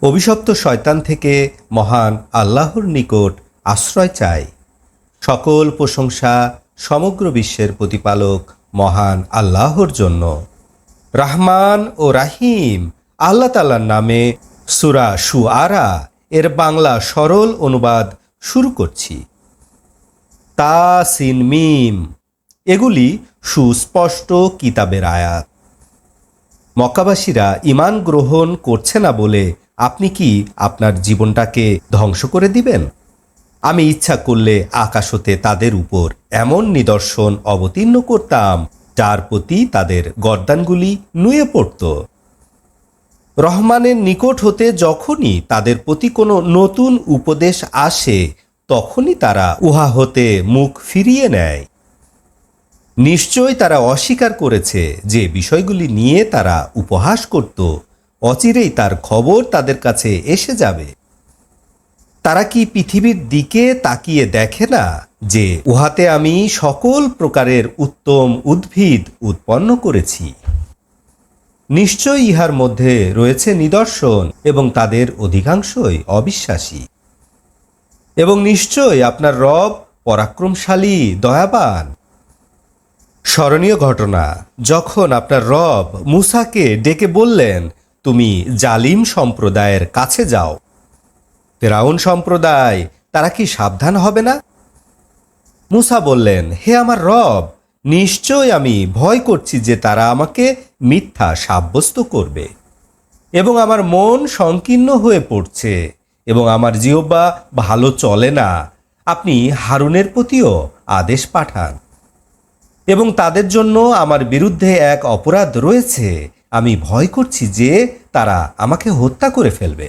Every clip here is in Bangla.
অভিশপ্ত শয়তান থেকে মহান আল্লাহর নিকট আশ্রয় চাই। সকল প্রশংসা সমগ্র বিশ্বের প্রতিপালক মহান আল্লাহর জন্য। রহমান ও রাহিম আল্লাহ তাআলার নামে সূরা শুআরা এর বাংলা সরল অনুবাদ শুরু করছি। তা সিন মিম এগুলি সুস্পষ্ট কিতাবের আয়াত। মক্কাবাসীরা ঈমান গ্রহণ করছে না বলে আপনি কি আপনার জীবনটাকে ধ্বংস করে দিবেন? আমি ইচ্ছা করলে আকাশ হতে তাদের উপর এমন নিদর্শন অবতীর্ণ করতাম যার প্রতি তাদের গর্দানগুলি নুয়ে পড়ত। রহমানের নিকট হতে যখনই তাদের প্রতি কোনো নতুন উপদেশ আসে তখনই তারা উহা হতে মুখ ফিরিয়ে নেয়। নিশ্চয় তারা অস্বীকার করেছে যে বিষয়গুলি নিয়ে তারা উপহাস করত, অচিরেই তার খবর তাদের কাছে এসে যাবে। তারা কি পৃথিবীর দিকে তাকিয়ে দেখে না যে উহাতে আমি সকল প্রকারের উত্তম উদ্ভিদ উৎপন্ন করেছি? নিশ্চয় ইহার মধ্যে রয়েছে নিদর্শন এবং তাদের অধিকাংশই অবিশ্বাসী। এবং নিশ্চয় আপনার রব পরাক্রমশালী দয়াবান। স্মরণীয় ঘটনা, যখন আপনার রব মূসাকে ডেকে বললেন, তুমি জালিম সম্প্রদায়ের কাছে যাও। ফিরআউন সম্প্রদায় তারা কি সাবধান হবে না? মূসা বললেন, হে আমার রব, নিশ্চয় আমি ভয় করছি যে তারা আমাকে মিথ্যা সাব্যস্ত করবে এবং আমার মন সংকীর্ণ হয়ে পড়ছে এবং আমার জিহ্বা ভালো চলে না। আপনি হারুনের প্রতিও আদেশ পাঠান এবং তাদের জন্য আমার বিরুদ্ধে এক অপরাধ রয়েছে। আমি ভয় করছি যে তারা আমাকে হত্যা করে ফেলবে।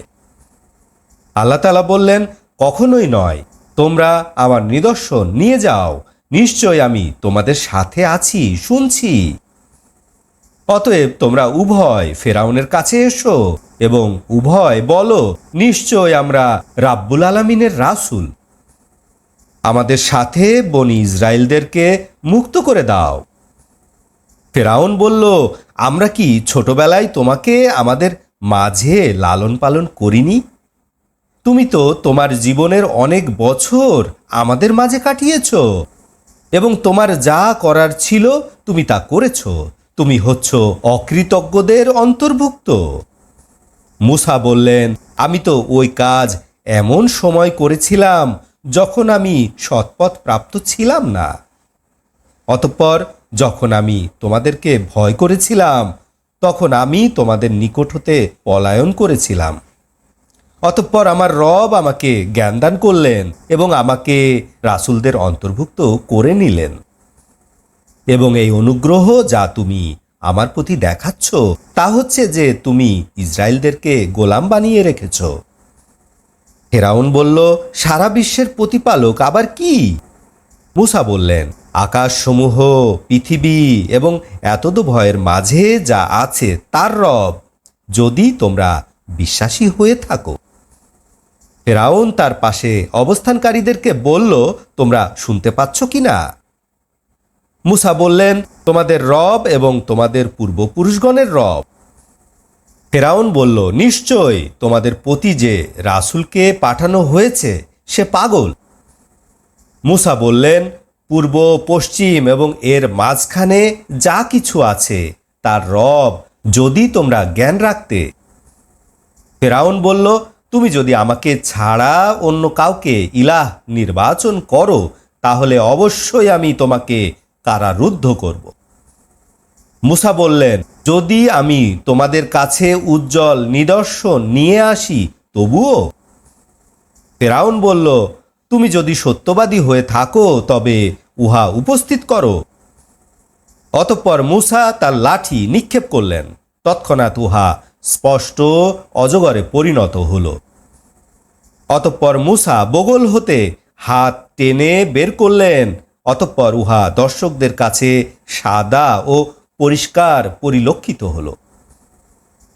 আল্লাহ তাআলা বললেন, কখনোই নয়, তোমরা আমার নিদর্শন নিয়ে যাও, নিশ্চয় আমি তোমাদের সাথে আছি, শুনছি। অতএব তোমরা উভয় ফেরাউনের কাছে এসো এবং উভয় বলো, নিশ্চয় আমরা রাব্বুল আলামিনের রাসূল। আমাদের সাথে বনি ইসরায়েলদেরকে মুক্ত করে দাও। ফেরাউন বলল, আমরা কি ছোটবেলায় তোমাকে আমাদের মাঝে লালন পালন করিনি? তুমি তো তোমার জীবনের অনেক বছর আমাদের মাঝে কাটিয়েছ এবং তোমার যা করার ছিল তুমি তা করেছ। তুমি হচ্ছ অকৃতজ্ঞদের অন্তর্ভুক্ত। মূসা বললেন, আমি তো ওই কাজ এমন সময় করেছিলাম যখন আমি সৎপথ প্রাপ্ত ছিলাম না। অতঃপর যখন আমি তোমাদেরকে ভয় করেছিলাম তখন আমি তোমাদের নিকট হতে পলায়ন করেছিলাম। অতঃপর আমার রব আমাকে জ্ঞানদান করলেন এবং আমাকে রাসূলদের অন্তর্ভুক্ত করে নিলেন। এবং এই অনুগ্রহ যা তুমি আমার প্রতি দেখাচ্ছ তা হচ্ছে যে তুমি ইসরায়েলদেরকে গোলাম বানিয়ে রেখেছ। ফেরাউন বলল, সারা বিশ্বের প্রতিপালক আবার কি? মূসা বললেন, আকাশসমূহ, পৃথিবী এবং এতদ ভয়ের মাঝে যা আছে তার রব, যদি তোমরা বিশ্বাসী হয়ে থাকো। ফেরাউন তার পাশে অবস্থানকারীদেরকে বলল, তোমরা শুনতে পাচ্ছ কিনা? মূসা বললেন, তোমাদের রব এবং তোমাদের পূর্বপুরুষগণের রব। ফেরাউন বলল, নিশ্চয় তোমাদের প্রতি যে রাসূলকে পাঠানো হয়েছে সে পাগল। মূসা বললেন, পূর্ব, পশ্চিম এবং এর মাঝখানে যা কিছু আছে তার রব, যদি তোমরা জ্ঞান রাখতে। ফেরাউন বলল, তুমি যদি আমাকে ছাড়া অন্য কাউকে ইলাহ নির্বাচন করো তাহলে অবশ্যই আমি তোমাকে কারারুদ্ধ করব। মূসা বললেন, যদি আমি তোমাদের কাছে উজ্জ্বল নিদর্শন নিয়ে আসি তবুও? ফেরাউন বলল, তুমি যদি সত্যবাদী হয়ে থাকো তবে উহা উপস্থিত করো। অতঃপর মূসা তার লাঠি নিক্ষেপ করলেন, তৎক্ষণাৎ উহা স্পষ্ট অজগরে পরিণত হল। অতঃপর মূসা বগল হতে হাত টেনে বের করলেন। অতঃপর উহা দর্শকদের কাছে সাদা ও পরিষ্কার পরিলক্ষিত হল।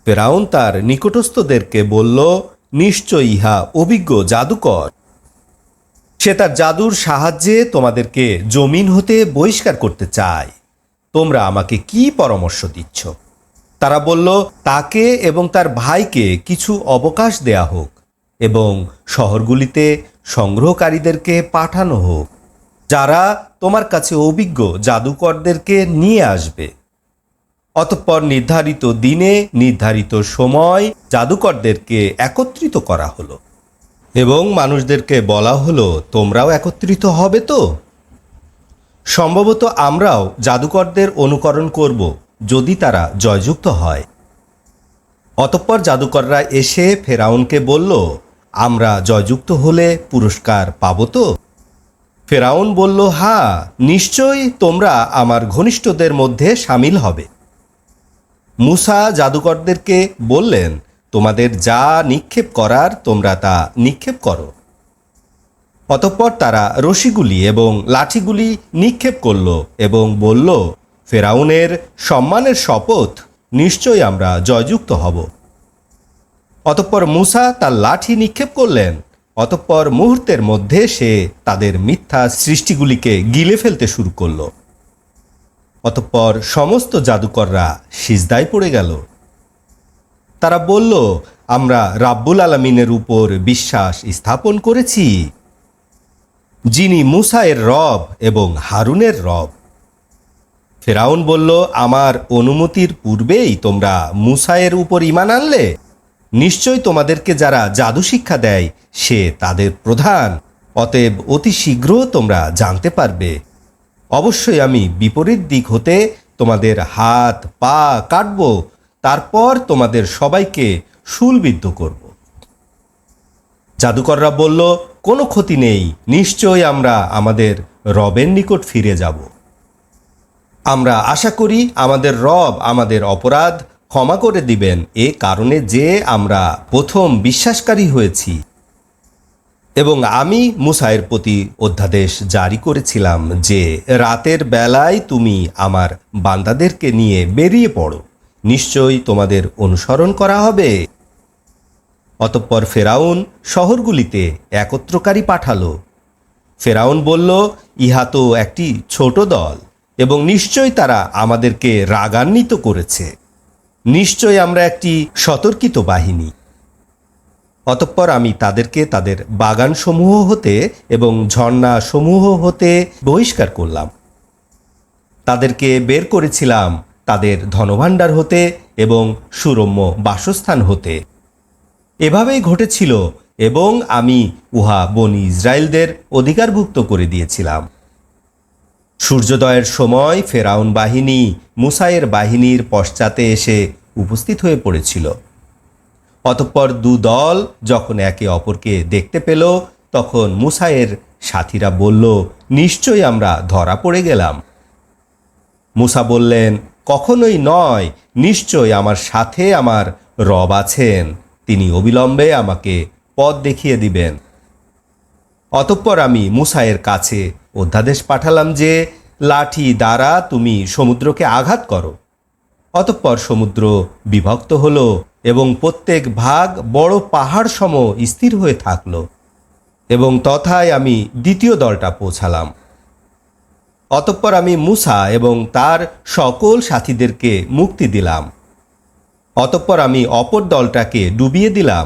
ফেরাউন তার নিকটস্থদেরকে বলল, নিশ্চয় ইহা অভিজ্ঞ জাদুকর। সে তার জাদুর সাহায্যে তোমাদেরকে জমিন হতে বহিষ্কার করতে চায়। তোমরা আমাকে কি পরামর্শ দিচ্ছ? তারা বলল, তাকে এবং তার ভাইকে কিছু অবকাশ দেয়া হোক এবং শহরগুলিতে সংগ্রহকারীদেরকে পাঠানো হোক, যারা তোমার কাছে অভিজ্ঞ জাদুকরদেরকে নিয়ে আসবে। অতঃপর নির্ধারিত দিনে নির্ধারিত সময় জাদুকরদেরকে একত্রিত করা হলো এবং মানুষদেরকে বলা হলো, তোমরাও একত্রিত হবে তো? সম্ভবত আমরাও জাদুকরদের অনুকরণ করব যদি তারা জয়যুক্ত হয়। অতঃপর জাদুকররা এসে ফেরাউনকে বলল, আমরা জয়যুক্ত হলে পুরস্কার পাব তো? ফেরাউন বলল, হ্যাঁ, নিশ্চয়ই তোমরা আমার ঘনিষ্ঠদের মধ্যে সামিল হবে। মূসা জাদুকরদেরকে বললেন, তোমাদের যা নিক্ষেপ করার তোমরা তা নিক্ষেপ করো। অতঃপর তারা রশিগুলি এবং লাঠিগুলি নিক্ষেপ করল এবং বলল, ফেরাউনের সম্মানের শপথ, নিশ্চয়ই আমরা জয়যুক্ত হব। অতঃপর মূসা তার লাঠি নিক্ষেপ করলেন। অতঃপর মুহূর্তের মধ্যে সে তাদের মিথ্যা সৃষ্টিগুলিকে গিলে ফেলতে শুরু করল। অতঃপর সমস্ত জাদুকররা সিজদায় পড়ে গেল। তারা বলল, আমরা রাব্বুল আলামিনের উপর বিশ্বাস স্থাপন করেছি, যিনি মূসায়ের রব এবং হারুনের রব। ফেরাউন বলল, আমার অনুমতির পূর্বেই তোমরা মূসায়ের উপর ঈমান আনলে? নিশ্চয় তোমাদেরকে যারা জাদু শিক্ষা দেয় সে তাদের প্রধান, অতএব অতি শীঘ্র তোমরা জানতে পারবে। অবশ্যই আমি বিপরীত দিক হতে তোমাদের হাত পা কাটব, তারপর তোমাদের সবাইকে শূলবিদ্ধ করব। জাদুকররা বলল, কোনো ক্ষতি নেই, নিশ্চয় আমরা আমাদের রবের নিকট ফিরে যাব। আমরা আশা করি আমাদের রব আমাদের অপরাধ ক্ষমা করে দিবেন, এ কারণে যে আমরা প্রথম বিশ্বাসকারী হয়েছি। এবং আমি মূসায়ের প্রতি অধ্যাদেশ জারি করেছিলাম যে রাতের বেলায় তুমি আমার বান্দাদেরকে নিয়ে বেরিয়ে পড়ো, নিশ্চয়ই তোমাদের অনুসরণ করা হবে। অতঃপর ফেরাউন শহরগুলিতে একত্রকারী পাঠালো। ফেরাউন বলল, ইহা তো একটি ছোট দল এবং নিশ্চয় তারা আমাদেরকে রাগান্বিত করেছে। নিশ্চয় আমরা একটি সতর্কিত বাহিনী। অতঃপর আমি তাদেরকে তাদের বাগানসমূহ হতে এবং ঝর্ণা সমূহ হতে বহিষ্কার করলাম। তাদেরকে বের করেছিলাম তাদের ধনভাণ্ডার হতে এবং সুরম্য বাসস্থান হতে। এভাবেই ঘটেছিল এবং আমি উহা বনি ইসরায়েলদের অধিকারভুক্ত করে দিয়েছিলাম। সূর্যোদয়ের সময় ফেরাউন বাহিনী মূসায়ের বাহিনীর পশ্চাতে এসে উপস্থিত হয়ে পড়েছিল। অতঃপর দু দল যখন একে অপরকে দেখতে পেল, তখন মূসায়ের সাথীরা বলল, নিশ্চয়ই আমরা ধরা পড়ে গেলাম। মূসা বললেন, কখনোই নয়, নিশ্চয় আমার সাথে আমার রব আছেন, তিনি অবিলম্বে আমাকে পথ দেখিয়ে দিবেন। অতঃপর আমি মূসায়ের কাছে অধ্যাদেশ পাঠালাম যে লাঠি দ্বারা তুমি সমুদ্রকে আঘাত করো। অতঃপর সমুদ্র বিভক্ত হলো এবং প্রত্যেক ভাগ বড় পাহাড় সম স্থির হয়ে থাকলো এবং তথায় আমি দ্বিতীয় দলটা পৌঁছালাম। অতঃপর আমি মূসা এবং তার সকল সাথীদেরকে মুক্তি দিলাম। অতঃপর আমি অপর দলটাকে ডুবিয়ে দিলাম।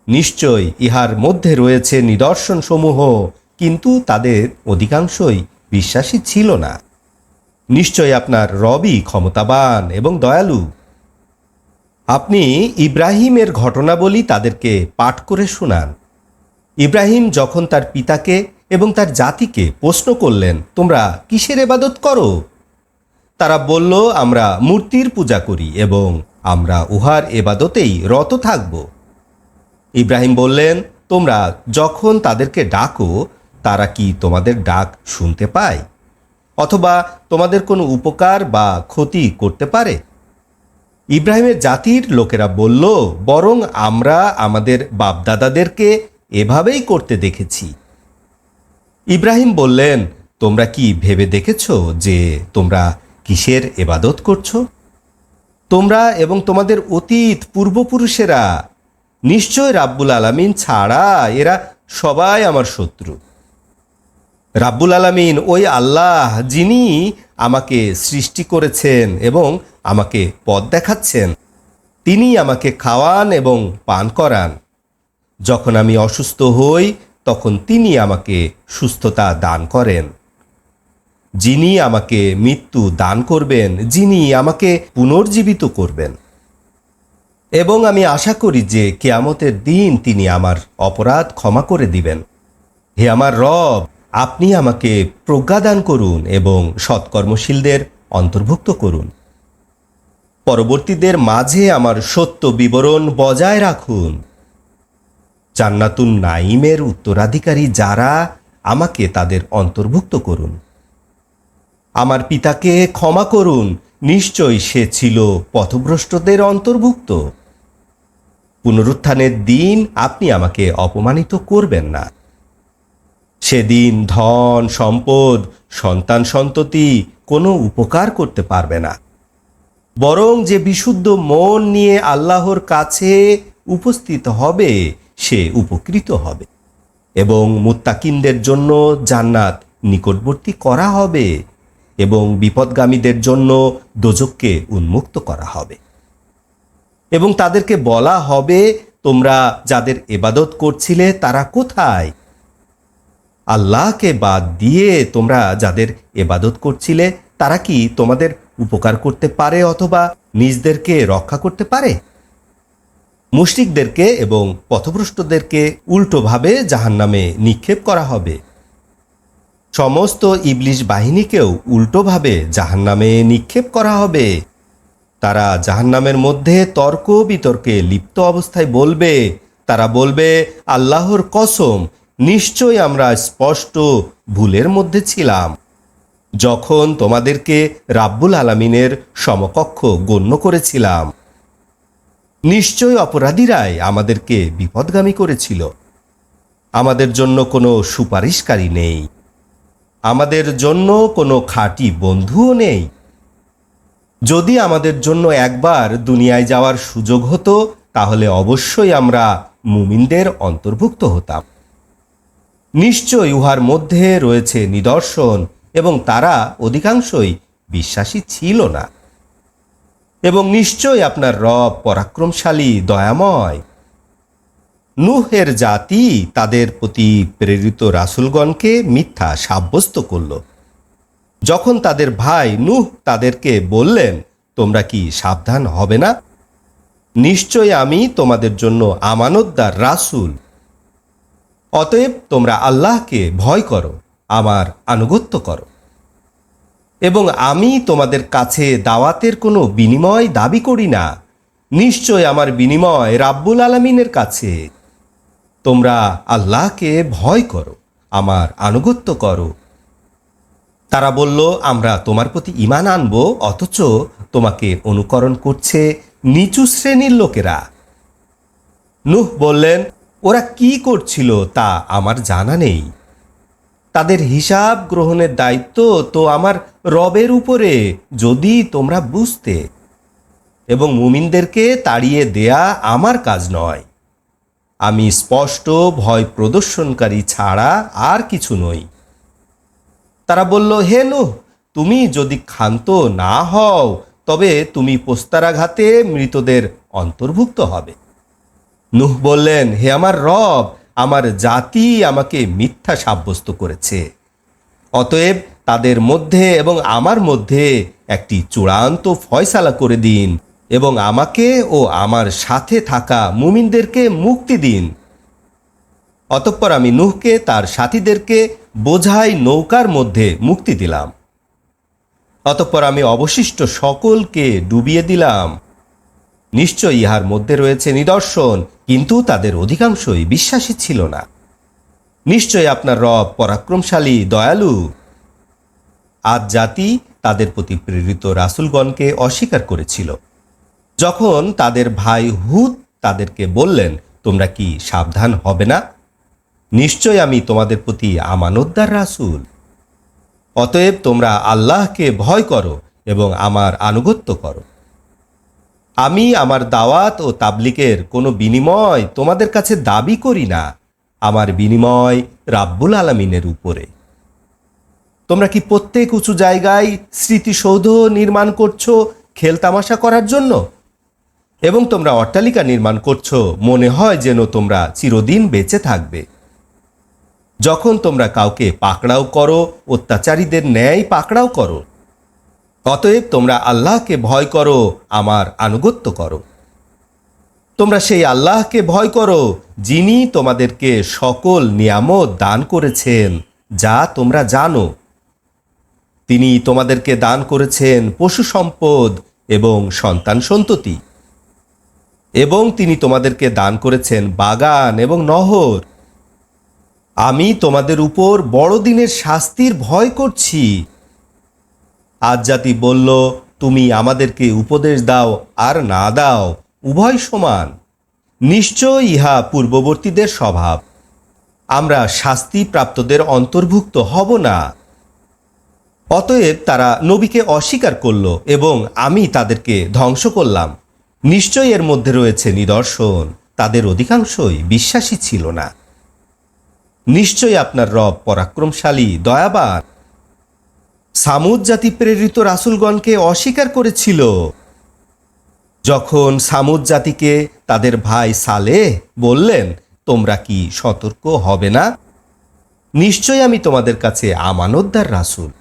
নিশ্চয় ইহার মধ্যে রয়েছে নিদর্শন সমূহ, কিন্তু তাদের অধিকাংশই বিশ্বাসী ছিল না। নিশ্চয় আপনার রবই ক্ষমতাবান এবং দয়ালু। আপনি ইব্রাহিমের ঘটনাবলী তাদেরকে পাঠ করে শোনান। ইব্রাহিম যখন তার পিতাকে এবং তার জাতিকে প্রশ্ন করলেন, তোমরা কিসের ইবাদত করো? তারা বলল, আমরা মূর্তির পূজা করি এবং আমরা উহার ইবাদতেই রত থাকব। ইব্রাহিম বললেন, তোমরা যখন তাদেরকে ডাকো, তারা কি তোমাদের ডাক শুনতে পায় অথবা তোমাদের কোনো উপকার বা ক্ষতি করতে পারে? ইব্রাহিমের জাতির লোকেরা বলল, বরং আমরা আমাদের বাপদাদাদেরকে এভাবেই করতে দেখেছি। ইব্রাহিম বললেন, তোমরা কি ভেবে দেখেছ যে তোমরা কিসের ইবাদত করছো? তোমরা এবং তোমাদের অতীত পূর্বপুরুষেরা, নিশ্চয় রাব্বুল আলামিন ছাড়া এরা সবাই আমার শত্রু। রাব্বুল আলামিন ওই আল্লাহ, যিনি আমাকে সৃষ্টি করেছেন এবং আমাকে পথ দেখাচ্ছেন। তিনি আমাকে খাওয়ান এবং পান করান। যখন আমি অসুস্থ হই তখন তিনি আমাকে সুস্থতা দান করেন। যিনি আমাকে মৃত্যু দান করবেন, যিনি আমাকে পুনর্জীবিত করবেন। এবং আমি আশা করি যে কিয়ামতের দিন তিনি আমার অপরাধ ক্ষমা করে দিবেন। হে আমার রব, আপনি আমাকে প্রজ্ঞা দান করুন এবং সৎকর্মশীলদের অন্তর্ভুক্ত করুন। পরবর্তীদের মাঝে আমার সত্য বিবরণ বজায় রাখুন। জান্নাতুন নাঈমের উত্তরাধিকারী যারা, আমাকে তাদের অন্তর্ভুক্ত করুন। আমার পিতাকে ক্ষমা করুন, নিশ্চয়ই সে ছিল পথভ্রষ্টদের অন্তর্ভুক্ত। পুনরুত্থানের দিন আপনি আমাকে অপমানিত করবেন না। সেদিন ধন সম্পদ, সন্তান সন্ততি কোনো উপকার করতে পারবে না, বরং যে বিশুদ্ধ মন নিয়ে আল্লাহর কাছে উপস্থিত হবে সে উপকৃত হবে। এবং মুত্তাকিনদের জন্য জান্নাত নিকটবর্তী করা হবে এবং বিপদগামীদের জন্য দোজখকে উন্মুক্ত করা হবে। এবং তাদেরকে বলা হবে, তোমরা যাদের ইবাদত করছিলে তারা কোথায়? আল্লাহকে বাদ দিয়ে তোমরা যাদের ইবাদত করছিলে তারা কি তোমাদের উপকার করতে পারে অথবা নিজদেরকে রক্ষা করতে পারে? মুশরিকদেরকে এবং পথভ্রষ্টদেরকে উল্টোভাবে জাহান্নামে নিক্ষেপ করা হবে। সমস্ত ইবলিশ বাহিনীকেও উল্টোভাবে জাহান্নামে নিক্ষেপ করা হবে। তারা জাহান্নামের মধ্যে তর্ক বিতর্কে লিপ্ত অবস্থায় বলবে, তারা বলবে, আল্লাহর কসম, নিশ্চয় আমরা স্পষ্ট ভুলের মধ্যে ছিলাম যখন তোমাদেরকে রাব্বুল আলামিনের সমকক্ষ গণ্য করেছিলাম। নিশ্চয় অপরাধীরাই আমাদেরকে বিপদগামী করেছিল। আমাদের জন্য কোনো সুপারিশকারী নেই, আমাদের জন্য কোনো খাঁটি বন্ধুও নেই। যদি আমাদের জন্য একবার দুনিয়ায় যাওয়ার সুযোগ হতো তাহলে অবশ্যই আমরা মুমিনদের অন্তর্ভুক্ত হতাম। নিশ্চয় উহার মধ্যে রয়েছে নিদর্শন এবং তারা অধিকাংশই বিশ্বাসী ছিল না। এবং নিশ্চয় আপনার রব পরাক্রমশালী, দয়াময়। নূহের জাতি তাদের প্রতি প্রেরিত রাসূলগণকে মিথ্যা সাব্যস্ত করল। যখন তাদের ভাই নূহ তাদেরকে বললেন, তোমরা কি সাবধান হবে না? নিশ্চয় আমি তোমাদের জন্য আমানতদার রাসূল। অতএব তোমরা আল্লাহকে ভয় করো, আমার আনুগত্য করো। এবং আমি তোমাদের কাছে দাওয়াতের কোনো বিনিময় দাবি করি না। নিশ্চয় আমার বিনিময় রাব্বুল আলামিনের কাছে। তোমরা আল্লাহকে ভয় করো, আমার আনুগত্য করো। তারা বলল, আমরা তোমার প্রতি ঈমান আনব, অথচ তোমাকে অনুকরণ করছে নিচু শ্রেণীর লোকেরা। নূহ বললেন, ওরা কি করছিল তা আমার জানা নেই। তাদের হিসাব গ্রহণের দায়িত্ব তো আমার রবের উপরে, যদি তোমরা বুঝতে। এবং মুমিনদেরকে তাড়িয়ে দেয়া আমার কাজ নয়। আমি স্পষ্ট ভয় প্রদর্শনকারী ছাড়া আর কিছু নই। তারা বলল, হে নূহ, তুমি যদি ক্ষান্ত না হও তবে তুমি পোস্তারাঘাতে মৃতদের অন্তর্ভুক্ত হবে। নূহ বললেন, হে আমার রব, আমার জাতি আমাকে মিথ্যা সাব্যস্ত করেছে। অতএব তাদের মধ্যে এবং আমার মধ্যে একটি চূড়ান্ত ফয়সালা করে দিন এবং আমাকে ও আমার সাথে থাকা মুমিনদেরকে মুক্তি দিন। অতঃপর আমি নূহকে তার সাথীদেরকে বোঝাই নৌকার মধ্যে মুক্তি দিলাম। অতঃপর আমি অবশিষ্ট সকলকে ডুবিয়ে দিলাম। নিশ্চয় ইহার মধ্যে রয়েছে নিদর্শন, কিন্তু তাদের অধিকাংশই বিশ্বাসী ছিল না। নিশ্চয় আপনার রব পরাক্রমশালী, দয়ালু। আদ জাতি তাদের প্রতি প্রেরিত রাসূলগণকে অস্বীকার করেছিল। যখন তাদের ভাই হুদ তাদেরকে বললেন, তোমরা কি সাবধান হবে না? নিশ্চয় আমি তোমাদের প্রতি আমানতদার রাসূল। অতএব তোমরা আল্লাহকে ভয় করো এবং আমার আনুগত্য করো। আমি আমার দাওয়াত ও তাবলিগের কোনো বিনিময় তোমাদের কাছে দাবি করি না। আমার বিনিময় রাব্বুল আলামিনের উপরে। তোমরা কি প্রত্যেক উঁচু জায়গায় স্মৃতিসৌধ নির্মাণ করছো খেলতামাশা করার জন্য? এবং তোমরা অট্টালিকা নির্মাণ করছো, মনে হয় যেন তোমরা চিরদিন বেঁচে থাকবে। যখন তোমরা কাউকে পাকড়াও করো, অত্যাচারীদের ন্যায় পাকড়াও করো। অতএব তোমরা আল্লাহকে ভয় করো, আমার আনুগত্য করো। তোমরা সেই আল্লাহকে ভয় করো যিনি তোমাদেরকে সকল নিয়ামত দান করেছেন, যা তোমরা জানো। তিনি তোমাদেরকে দান করেছেন পশু সম্পদ এবং সন্তান সন্ততি, এবং তিনি তোমাদেরকে দান করেছেন বাগান এবং নহর। আমি তোমাদের উপর বড়দিনের শাস্তির ভয় করছি। আজ জাতি বলল, তুমি আমাদেরকে উপদেশ দাও আর না দাও, উভয় সমান। নিশ্চয় ইহা পূর্ববর্তীদের স্বভাব। আমরা শাস্তি প্রাপ্তদের অন্তর্ভুক্ত হব না। অতএব তারা নবীকে অস্বীকার করল এবং আমি তাদেরকে ধ্বংস করলাম। নিশ্চয় এর মধ্যে রয়েছে নিদর্শন, তাদের অধিকাংশই বিশ্বাসী ছিল না। নিশ্চয় আপনার রব পরাক্রমশালী, দয়াবান। সামুদ জাতি প্রেরিত রাসূলগণকে অস্বীকার করেছিল। যখন সামুদ জাতিকে তাদের ভাই সালেহ বললেন, তোমরা কি সতর্ক হবে না? নিশ্চয় আমি তোমাদের কাছে আমানতদার রাসূল।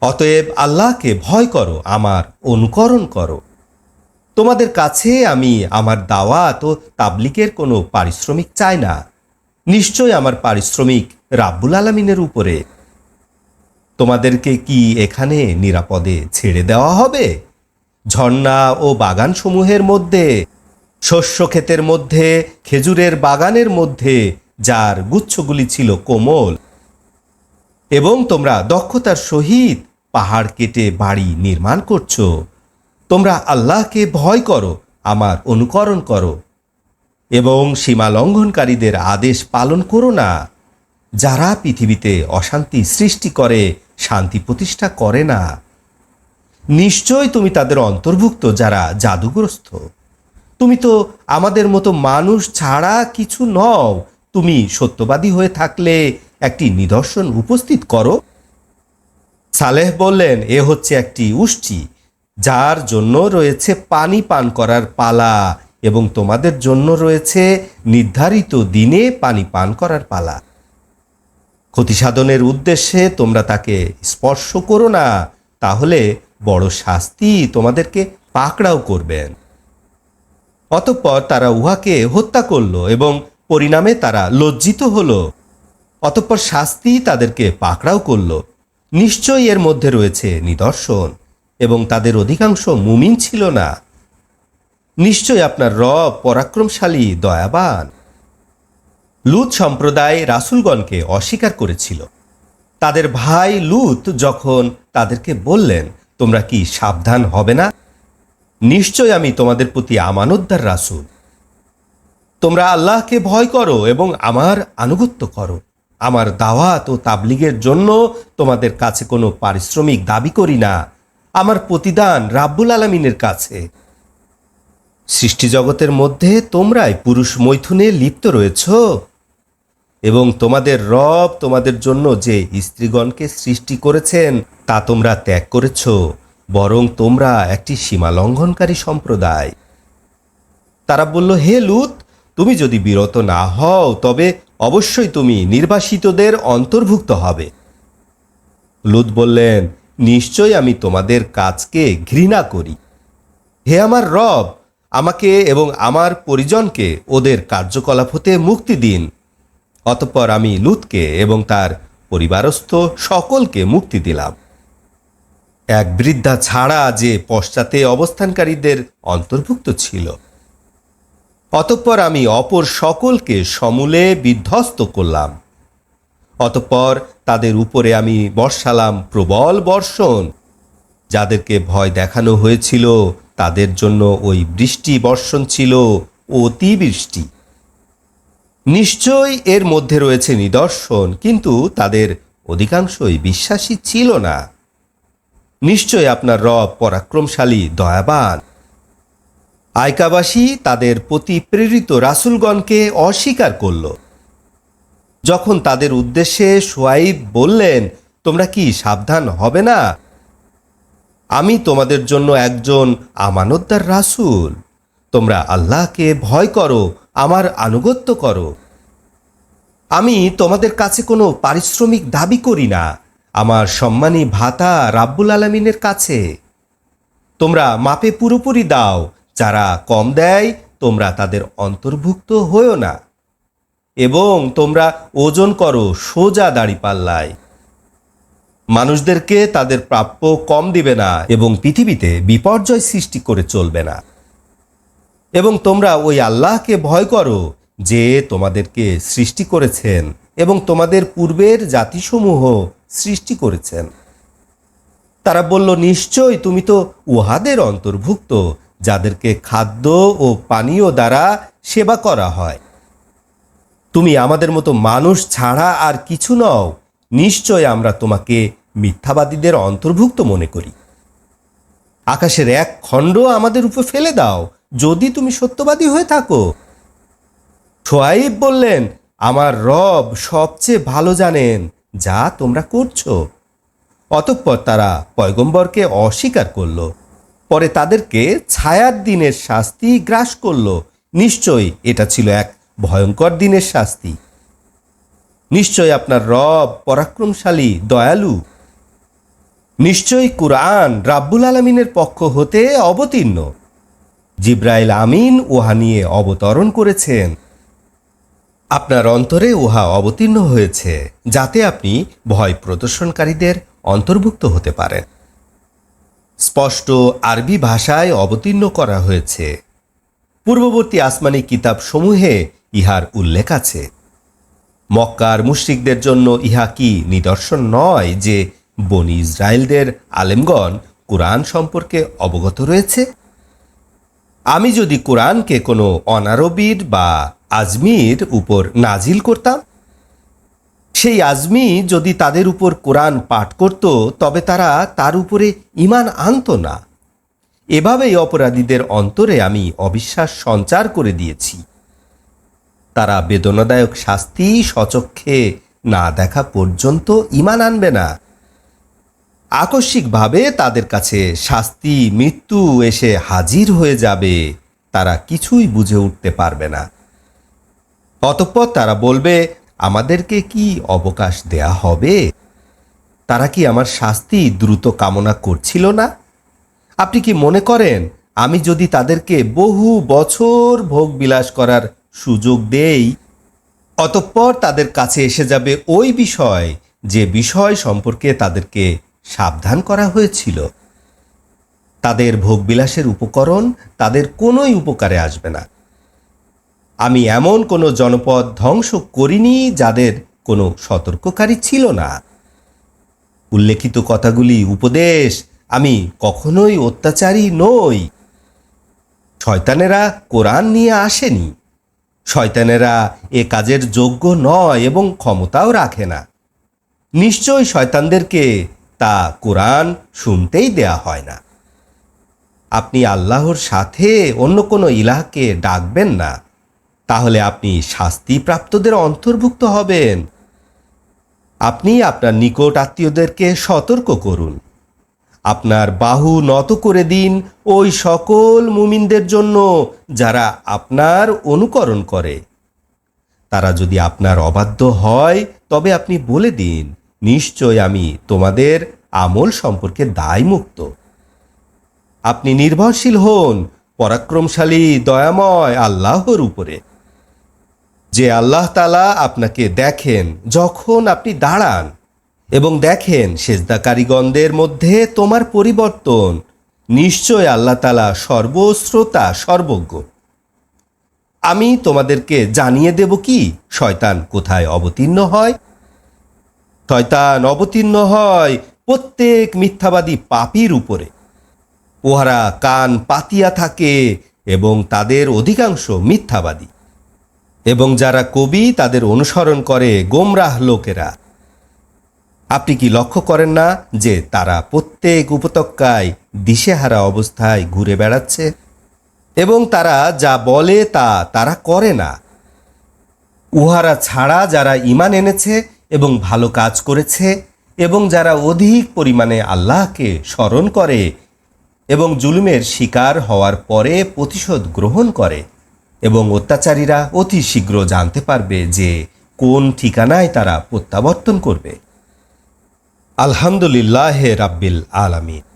অতএব আল্লাহকে ভয় করো, আমার অনুকরণ করো। তোমাদের কাছে আমি আমার দাওয়াত ও তাবলীগের কোনো পারিশ্রমিক চাই না। নিশ্চয় আমার পারিশ্রমিক রাব্বুল আলামিনের উপরে। তোমাদেরকে কি এখানে নিরাপদে ছেড়ে দেওয়া হবে? ঝর্ণা ও বাগানসমূহের মধ্যে, শস্য ক্ষেতের মধ্যে, খেজুরের বাগানের মধ্যে, যার গুচ্ছগুলি ছিল কোমল, এবং তোমরা দক্ষতার সহিত পাহাড় কেটে বাড়ি নির্মাণ করছো। তোমরা আল্লাহকে ভয় করো, আমার অনুকরণ করো, এবং সীমা লঙ্ঘনকারীদের আদেশ পালন করো না, যারা পৃথিবীতে অশান্তি সৃষ্টি করে, শান্তি প্রতিষ্ঠা করে না। নিশ্চয় তুমি তাদের অন্তর্ভুক্ত যারা জাদুগ্রস্ত। তুমি তো আমাদের মতো মানুষ ছাড়া কিছু নও। তুমি সত্যবাদী হয়ে থাকলে একটি নিদর্শন উপস্থিত করো। সালেহ বললেন, এ হচ্ছে একটি উষ্টি, যার জন্য রয়েছে পানি পান করার পালা, এবং তোমাদের জন্য রয়েছে নির্ধারিত দিনে পানি পান করার পালা। ক্ষতি সাধনের উদ্দেশ্যে তোমরা তাকে স্পর্শ করো না, তাহলে বড় শাস্তি তোমাদেরকে পাকড়াও করবেন। অতঃপর তারা উহাকে হত্যা করল এবং পরিণামে তারা লজ্জিত হল। অতঃপর শাস্তি তাদেরকে পাকড়াও করল। নিশ্চয়ই এর মধ্যে রয়েছে নিদর্শন, এবং তাদের অধিকাংশ মুমিন ছিল না। নিশ্চয় আপনার রব পরাক্রমশালী, দয়াবান। লূত সম্প্রদায় রাসূলগণকে অস্বীকার করেছিল। তাদের ভাই লূত যখন তাদেরকে বললেন, তোমরা কি সাবধান হবে না? নিশ্চয় আমি তোমাদের প্রতি আমানতদার রাসূল। তোমরা আল্লাহকে ভয় করো এবং আমার আনুগত্য করো। আমার দাওয়াত ও তাবলীগের জন্য তোমাদের কাছে কোনো পারিশ্রমিক দাবি করি না। আমার প্রতিদান রাব্বুল আলামিনের কাছে। সৃষ্টি জগতের মধ্যে তোমরাই পুরুষ মৈথুনে লিপ্ত রয়েছ, এবং তোমাদের রব তোমাদের জন্য যে স্ত্রীগণকে সৃষ্টি করেছেন তা তোমরা ত্যাগ করেছ, বরং তোমরা একটি সীমা লঙ্ঘনকারী সম্প্রদায়। তারা বলল, হে লূত, তুমি যদি বিরত না হও তবে অবশ্যই তুমি নির্বাসিতদের অন্তর্ভুক্ত হবে। লূত বললেন, নিশ্চয় আমি তোমাদের কাজকে ঘৃণা করি। হে আমার রব, আমাকে এবং আমার পরিজনকে ওদের কার্যকলাপ হতে মুক্তি দিন। অতঃপর আমি লূতকে এবং তার পরিবারস্থ সকলকে মুক্তি দিলাম, এক বৃদ্ধা ছাড়া যে পশ্চাতে অবস্থানকারীদের অন্তর্ভুক্ত ছিল। অতঃপর আমি অপর সকলকে সমূলে বিধ্বস্ত করলাম। অতঃপর তাদের উপরে আমি বর্ষালাম প্রবল বর্ষণ। যাদেরকে ভয় দেখানো হয়েছিল তাদের জন্য ওই বৃষ্টি বর্ষণ ছিল অতিবৃষ্টি। নিশ্চয় এর মধ্যে রয়েছে নিদর্শন, কিন্তু তাদের অধিকাংশই বিশ্বাসী ছিল না। নিশ্চয় আপনার রব পরাক্রমশালী, দয়াবান। আইকাবাসী তাদের প্রতি প্রেরিত রাসূলগণকে অস্বীকার করল। যখন তাদের উদ্দেশ্যে শুআয়ব বললেন, তোমরা কি সাবধান হবে না? আমি তোমাদের জন্য একজন আমানতদার রাসূল। তোমরা আল্লাহকে ভয় করো, আমার আনুগত্য করো। আমি তোমাদের কাছে কোনো পারিশ্রমিক দাবি করি না, আমার সম্মানী ভাতা রাব্বুল আলামিনের কাছে। তোমরা মাপে পুরোপুরি দাও, যারা কম দেয় তোমরা তাদের অন্তর্ভুক্ত হও না, এবং তোমরা ওজন করো সোজা দাঁড়িপাল্লায়। মানুষদেরকে তাদের প্রাপ্য কম দিবে না এবং পৃথিবীতে বিপর্যয় সৃষ্টি করে চলবে না। এবং তোমরা ওই আল্লাহকে ভয় করো যে তোমাদেরকে সৃষ্টি করেছেন এবং তোমাদের পূর্বের জাতিসমূহ সৃষ্টি করেছেন। তারা বলল, নিশ্চয় তুমি তো উহাদের অন্তর্ভুক্ত যাদেরকে খাদ্য ও পানীয় দ্বারা সেবা করা হয়। তুমি আমাদের মতো মানুষ ছাড়া আর কিছু নও, নিশ্চয় আমরা তোমাকে মিথ্যাবাদীদের অন্তর্ভুক্ত মনে করি। আকাশের এক খণ্ড আমাদের উপর ফেলে দাও যদি তুমি সত্যবাদী হয়ে থাকো। শোয়াইব বললেন, আমার রব সবচেয়ে ভালো জানেন যা তোমরা করছো। অতঃপর তারা পয়গম্বরকে অস্বীকার করল। পরে তাদেরকে ছায়ার দিনের শাস্তি গ্রাস করল। নিশ্চয়ই এটা ছিল এক ভয়ঙ্কর দিনের শাস্তি। নিশ্চয় আপনার রব পরাক্রমশালী, দয়ালু। নিশ্চয়ই কুরআন রাব্বুল আলামিনের পক্ষ হতে অবতীর্ণ। জিব্রাইল আমিন উহা নিয়ে অবতরণ করেছেন। আপনার অন্তরে উহা অবতীর্ণ হয়েছে যাতে আপনি ভয় প্রদর্শনকারীদের অন্তর্ভুক্ত হতে পারেন। স্পষ্ট আরবি ভাষায় অবতীর্ণ করা হয়েছে। পূর্ববর্তী আসমানি কিতাব সমূহে ইহার উল্লেখ আছে। মক্কার মুশরিকদের জন্য ইহা কি নিদর্শন নয় যে বনি ইসরায়েলদের আলেমগণ কুরআন সম্পর্কে অবগত রয়েছে? আমি যদি কুরআনকে কোনো অনারবির বা আজমির উপর নাজিল করতাম, সেই আজমি যদি তাদের উপর কোরআন পাঠ করত তবে তারা তার উপরে ঈমান আনত না। এভাবেই অপরাধীদের অন্তরে আমি অবিশ্বাস সঞ্চার করে দিয়েছি। তারা বেদনাদায়ক শাস্তি স্বচক্ষে না দেখা পর্যন্ত ঈমান আনবে না। আকস্মিকভাবে তাদের কাছে শাস্তি, মৃত্যু এসে হাজির হয়ে যাবে, তারা কিছুই বুঝে উঠতে পারবে না। অতঃপর তারা বলবে, আমাদেরকে কি অবকাশ দেয়া হবে? তারা কি আমার শাস্তি দ্রুত কামনা করছিল না? আপনি কি মনে করেন আমি যদি তাদেরকে বহু বছর ভোগ বিলাস করার সুযোগ দেই, অতঃপর তাদের কাছে এসে যাবে ওই বিষয় যে বিষয় সম্পর্কে তাদেরকে সাবধান করা হয়েছিল? তাদের ভোগবিলাসের উপকরণ তাদের কোনোই উপকারে আসবে না। আমি এমন কোনো জনপদ ধ্বংস করিনি যাদের কোনো সতর্ককারী ছিল না। উল্লেখিত কথাগুলি উপদেশ, আমি কখনোই অত্যাচারী নই। শয়তানেরা কোরআন নিয়ে আসেনি। শয়তানেরা এ কাজের যোগ্য নয় এবং ক্ষমতাও রাখে না। নিশ্চয় শয়তানদেরকে তা কোরআন শুনতেই দেয়া হয় না। আপনি আল্লাহর সাথে অন্য কোনো ইলাহকে ডাকবেন না, তাহলে আপনি শাস্তিপ্রাপ্তদের অন্তর্ভুক্ত হবেন। আপনি আপনার নিকট আত্মীয়দেরকে সতর্ক করুন। আপনার বাহু নত করে দিন ওই সকল মুমিনদের জন্য যারা আপনার অনুকরণ করে। তারা যদি আপনার অবাধ্য হয় তবে আপনি বলে দিন, নিশ্চয় আমি তোমাদের আমল সম্পর্কে দায়মুক্ত। আপনি নির্ভরশীল হন পরাক্রমশালী দয়াময় আল্লাহর উপরে। যে আল্লাহ তাআলা আপনাকে দেখেন যখন আপনি দাঁড়ান এবং দেখেন সেজদাকারীগণদের মধ্যে তোমার পরিবর্তন। নিশ্চয় আল্লাহ তাআলা সর্বশ্রোতা, সর্বজ্ঞ। আমি তোমাদেরকে জানিয়ে দেব কি শয়তান কোথায় অবতীর্ণ হয়? শয়তান অবতীর্ণ হয় প্রত্যেক মিথ্যাবাদী পাপীর উপরে। উহারা কান পাতিয়া থাকে এবং তাদের অধিকাংশ মিথ্যাবাদী, এবং যারা কবি তাদের অনুসরণ করে গোমরাহ লোকেরা। আপনি কি লক্ষ্য করেন না যে তারা প্রত্যেক উপত্যকায় দিশেহারা অবস্থায় ঘুরে বেড়াচ্ছে এবং তারা যা বলে তা তারা করে না? উহারা ছাড়া যারা ঈমান এনেছে এবং ভালো কাজ করেছে এবং যারা অধিক পরিমাণে আল্লাহকে স্মরণ করে, এবং জুলুমের শিকার হওয়ার পরে প্রতিশোধ গ্রহণ করে এবং অত্যাচারীরা অতি শীঘ্র জানতে পারবে যে কোন ঠিকানায় তারা প্রত্যাবর্তন করবে। আলহামদুলিল্লাহ রাব্বিল আলামিন।